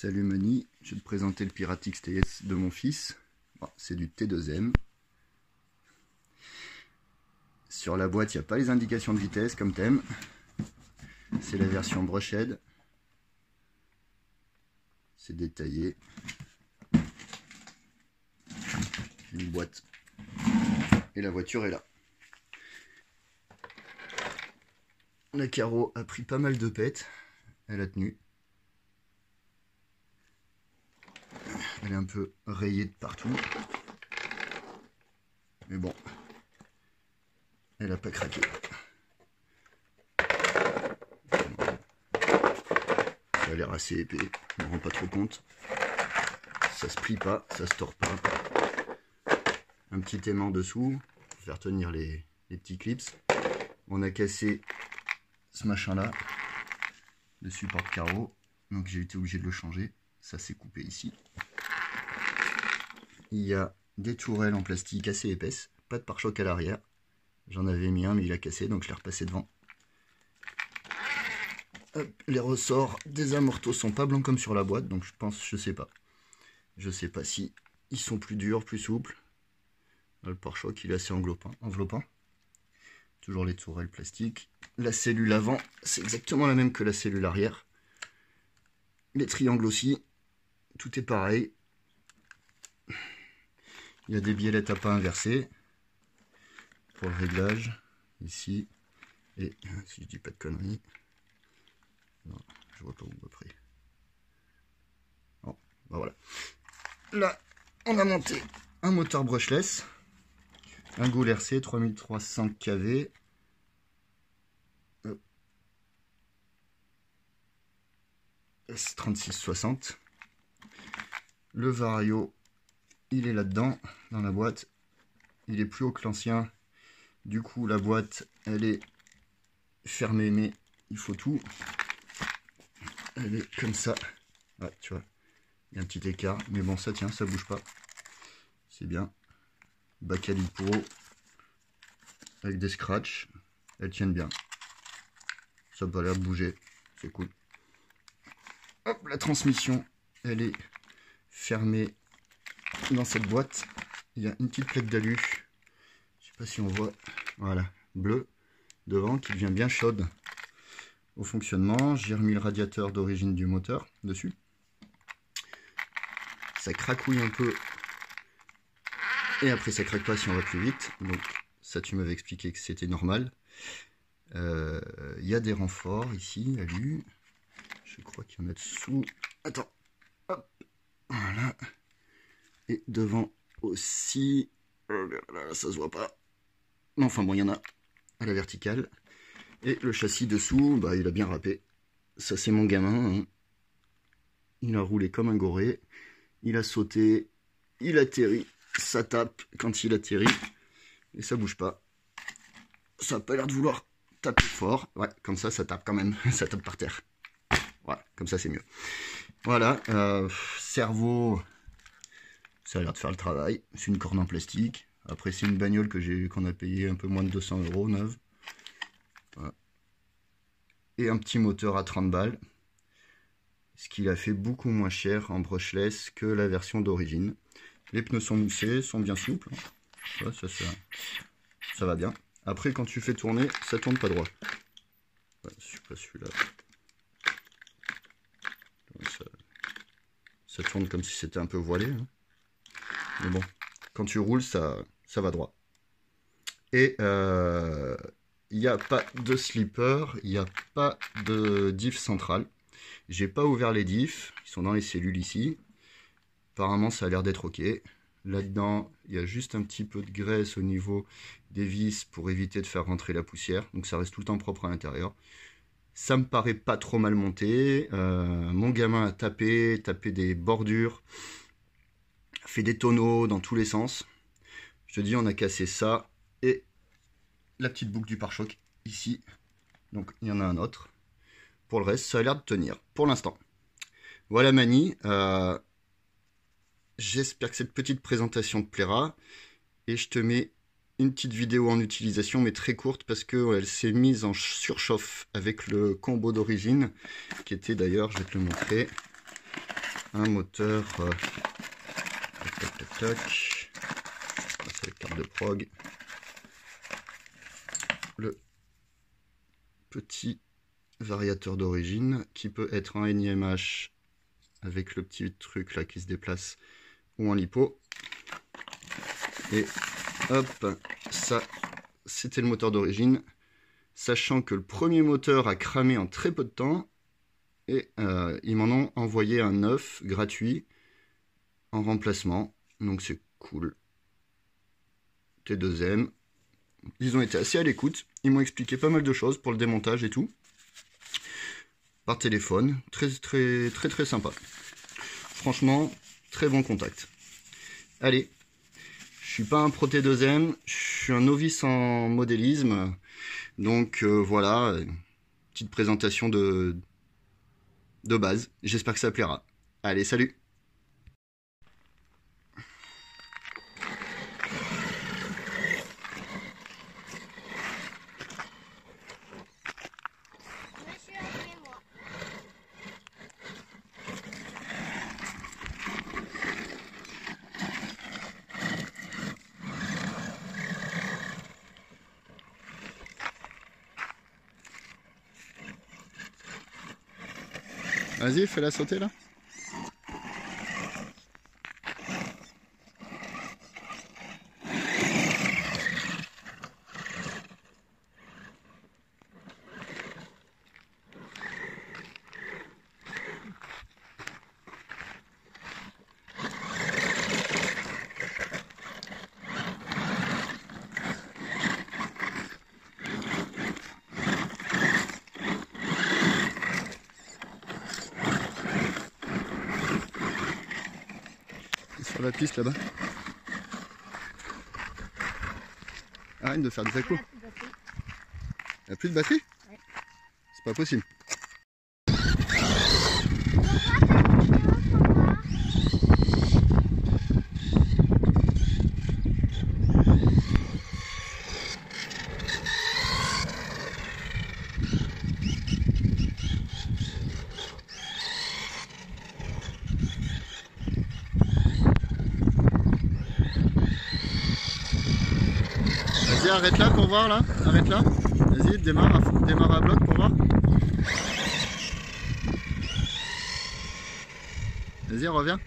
Salut Mani, je vais te présenter le Piratix TS de mon fils. Bon, c'est du T2M. Sur la boîte, il n'y a pas les indications de vitesse comme thème. C'est la version Brochehead. C'est détaillé. Une boîte. Et la voiture est là. La carreau a pris pas mal de pètes. Elle a tenu. Elle est un peu rayée de partout. Mais bon, elle n'a pas craqué. Ça a l'air assez épais, je ne me rends pas trop compte. Ça se plie pas, ça se tord pas. Un petit aimant dessous pour faire tenir les petits clips. On a cassé ce machin là, le support de carreau, donc j'ai été obligé de le changer. Ça s'est coupé ici. Il y a des tourelles en plastique assez épaisses, pas de pare-choc à l'arrière. J'en avais mis un mais il a cassé donc je l'ai repassé devant. Hop, les ressorts des amortos sont pas blancs comme sur la boîte, donc je sais pas si ils sont plus durs, plus souples. Là, le pare-choc il est assez enveloppant. Toujours les tourelles plastiques. La cellule avant, c'est exactement la même que la cellule arrière. Les triangles aussi, tout est pareil. Il y a des biellettes à pas inversées pour le réglage, ici, et si je dis pas de conneries, non, je vois pas où à peu près. Bon, ben voilà. Là, on a monté un moteur brushless, un Goul RC 3300 kV, S3660, le Vario. Il est là-dedans, dans la boîte. Il est plus haut que l'ancien. Du coup, la boîte, elle est fermée, mais il faut tout. Elle est comme ça. Ouais, tu vois, il y a un petit écart. Mais bon, ça tient, ça bouge pas. C'est bien. Bacali Pro. Avec des scratchs. Elles tiennent bien. Ça n'a pas l'air de bouger. C'est cool. Hop, la transmission, elle est fermée. Dans cette boîte, il y a une petite plaque d'alu, je sais pas si on voit, voilà, bleu, devant, qui devient bien chaude au fonctionnement. J'ai remis le radiateur d'origine du moteur dessus. Ça craquouille un peu, et après ça craque pas si on va plus vite, donc ça tu m'avais expliqué que c'était normal. Il y a des renforts ici, alu, je crois qu'il y en a dessous, attends, hop, voilà. Et devant aussi, là, ça se voit pas. Mais enfin bon, il y en a à la verticale. Et le châssis dessous, bah, il a bien râpé. Ça c'est mon gamin. Hein. Il a roulé comme un goré. Il a sauté. Il atterrit. Ça tape quand il atterrit. Et ça bouge pas. Ça a pas l'air de vouloir taper fort. Ouais, comme ça tape quand même. Ça tape par terre. Voilà, comme ça c'est mieux. Voilà, cerveau... Ça a l'air de faire le travail. C'est une corne en plastique. Après, c'est une bagnole qu'on a payé un peu moins de 200 € neuve. Voilà. Et un petit moteur à 30 balles. Ce qui l'a fait beaucoup moins cher en brushless que la version d'origine. Les pneus sont moussés, sont bien souples. Voilà, ça va bien. Après, quand tu fais tourner, ça tourne pas droit. Voilà, je sais pas celui-là. Ça tourne comme si c'était un peu voilé. Hein. Mais bon, quand tu roules, ça va droit. Et il n'y a pas de slipper, il n'y a pas de diff central. J'ai pas ouvert les diffs, ils sont dans les cellules ici. Apparemment, ça a l'air d'être ok. Là-dedans, il y a juste un petit peu de graisse au niveau des vis pour éviter de faire rentrer la poussière. Donc ça reste tout le temps propre à l'intérieur. Ça me paraît pas trop mal monté. Mon gamin a tapé des bordures. Fait des tonneaux dans tous les sens. Je te dis, on a cassé ça et la petite boucle du pare-choc ici. Donc il y en a un autre. Pour le reste, ça a l'air de tenir pour l'instant. Voilà Mani. J'espère que cette petite présentation te plaira. Et je te mets une petite vidéo en utilisation, mais très courte parce qu'elle s'est mise en surchauffe avec le combo d'origine, qui était d'ailleurs, je vais te le montrer. un moteur. Tac, tac, tac. C'est la carte de prog. Le petit variateur d'origine qui peut être en NIMH avec le petit truc là qui se déplace ou en lipo. Et hop, ça c'était le moteur d'origine, sachant que le premier moteur a cramé en très peu de temps et ils m'en ont envoyé un neuf gratuit en remplacement, donc c'est cool. T2M, ils ont été assez à l'écoute, ils m'ont expliqué pas mal de choses pour le démontage et tout, par téléphone, très sympa. Franchement, très bon contact. Allez, je suis pas un pro T2M, je suis un novice en modélisme, donc voilà, petite présentation de base. J'espère que ça plaira. Allez, salut! Vas-y, fais-la sauter là. Sur la piste là-bas. Arrête de faire des accros. Il n'y a plus de batterie? Ouais. C'est pas possible. Vas-y, arrête là pour voir là, arrête là. Vas-y, démarre à bloc pour voir. Vas-y, reviens.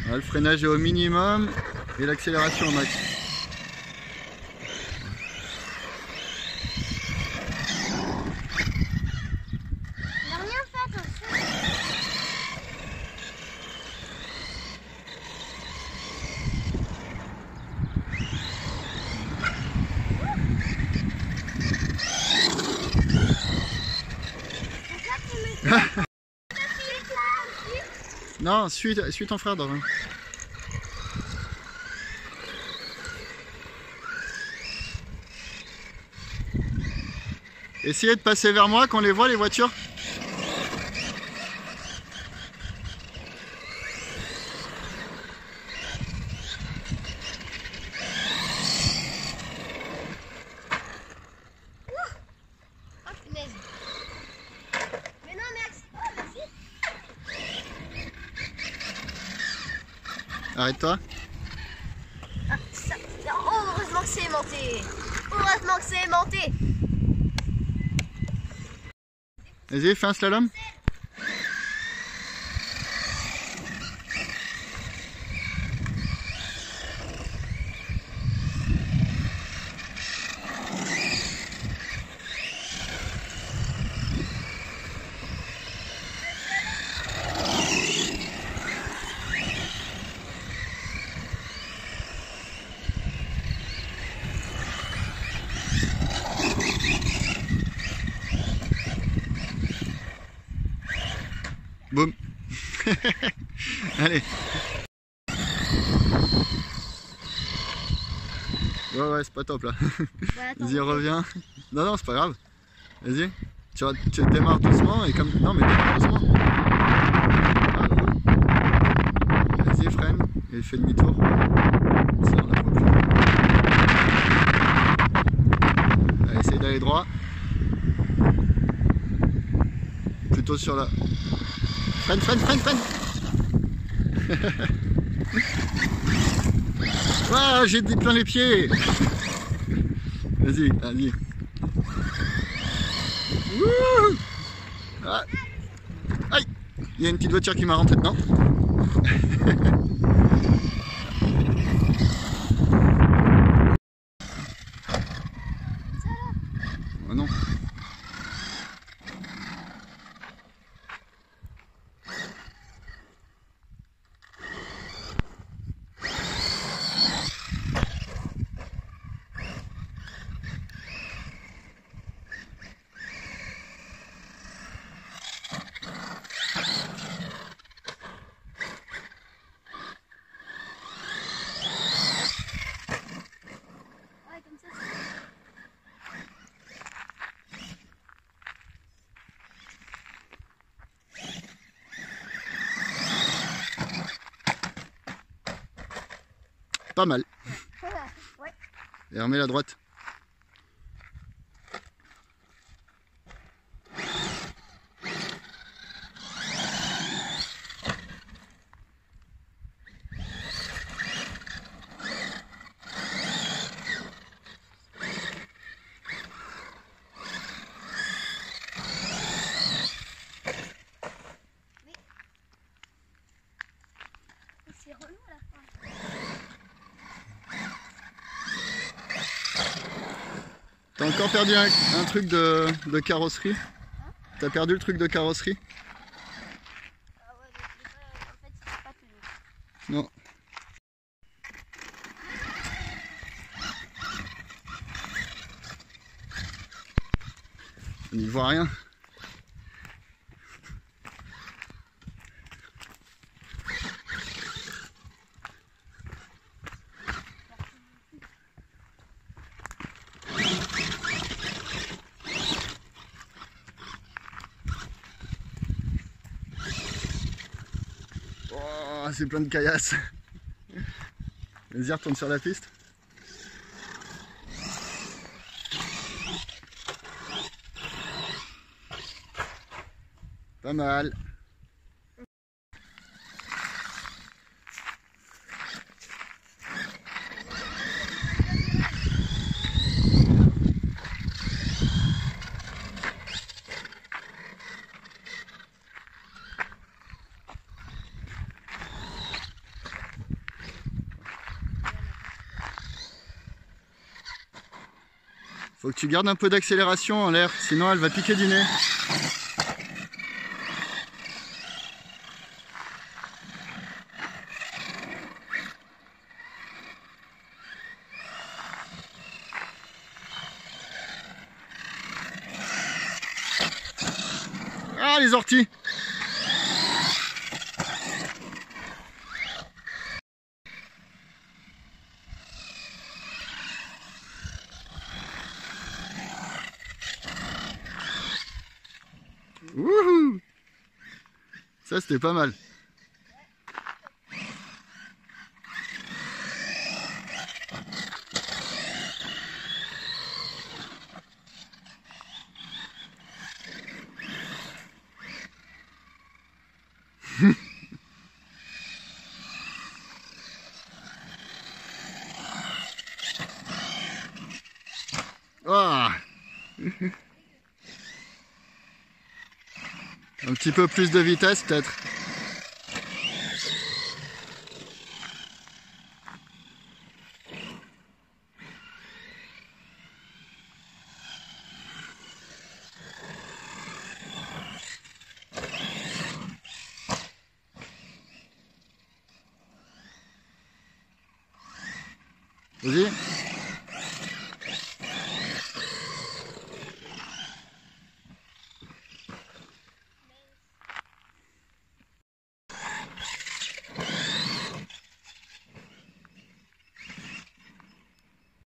Voilà, le freinage est au minimum et l'accélération au max. Non, suis ton frère Dorin. Essayez de passer vers moi qu'on les voit les voitures. Arrête-toi. Ah, ça. Oh, heureusement que c'est aimanté. Heureusement que c'est aimanté. Vas-y, fais un slalom. Boum. Allez. Ouais, c'est pas top là. Voilà, vas-y, reviens. Non, c'est pas grave. Vas-y. Tu démarres doucement et comme... Non, mais démarre doucement. Ah, cool. Vas-y, freine et fais demi-tour. Ça, on n'a pas plus. Allez, essaye d'aller droit. plutôt sur la... Freine, freine, freine, freine. Ah, j'ai plein les pieds. Vas-y, vas-y. Ah. Aïe, il y a une petite voiture qui m'a rentré dedans. Oh non. Pas mal. Ouais. Et remets la droite. C'est relou à la fin. T'as encore perdu un truc de carrosserie? T'as perdu le truc de carrosserie? Ah ouais, en fait, c'est pas plus. Non. On n'y voit rien. Oh, c'est plein de caillasses. Vas-y, retourne sur la piste. Pas mal. Faut que tu gardes un peu d'accélération en l'air, sinon elle va piquer du nez. Ah, les orties! Wouhou! Ça, c'était pas mal. Ah. Un petit peu plus de vitesse peut-être. Vas-y.